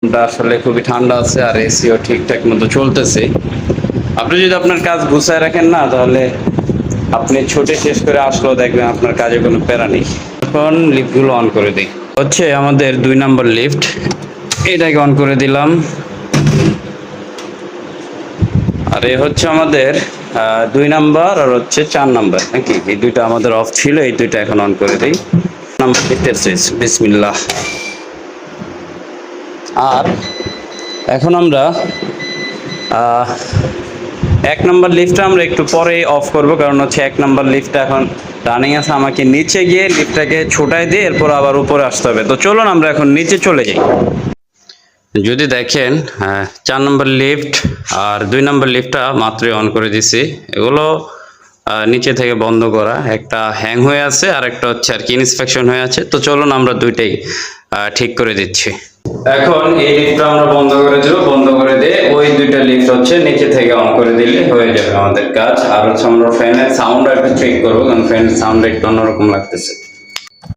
আসলে খুবই ঠান্ডা আছে আর এসিও ঠিকঠাক মতো চলতেছে। আপনি যদি আপনার কাজ গুছায় রাখেন না, তাহলে আপনি ছুটি শেষ করে আসলেও দেখবেন আপনার কাজে কোনো প্যারা নেই। এখন লিফটগুলো অন করে দিই। হচ্ছে আমাদের 2 নাম্বার লিফট, এটাকে অন করে দিলাম। আর এ হচ্ছে আমাদের 2 নাম্বার আর হচ্ছে 4 নাম্বার, নাকি এই দুইটা আমাদের অফ ছিল, এই দুইটা এখন অন করে দিই। নাম্বার লিফটের সুইচ, বিসমিল্লাহ। আর এখন আমরা 1 নাম্বার লিফটটা আমরা একটু পরে অফ করব, কারণ হচ্ছে 1 নাম্বার লিফটটা এখন রানিং আছে। আমাকে নিচে গিয়ে লিফটটাকে ছোটাই দিয়ে এরপর আবার উপরে আসতে হবে। তো চলুন আমরা এখন নিচে চলে যাই। যদি দেখেন 4 নাম্বার লিফট আর 2 নাম্বার লিফটটা মাত্রই অন করে দিছি। এগুলো নিচে থেকে বন্ধ করা, একটা হ্যাং হয়ে আছে আর একটা হচ্ছে আর কি ইনস্পেকশন হয়ে আছে। তো চলুন আমরা দুইটাই ঠিক করে দিচ্ছি। এখন এই লিফটটা আমরা বন্ধ করে দেব, বন্ধ করে দিয়ে ওই দুইটা লিফট হচ্ছে নিচে থেকে অন করে দিলে হয়ে যাবে আমাদের কাজ। আর হচ্ছে আমরা ফ্যানের সাউন্ড একটু চেক করবো, কারণ ফ্যানের সাউন্ড একটু অন্যরকম লাগতেছে।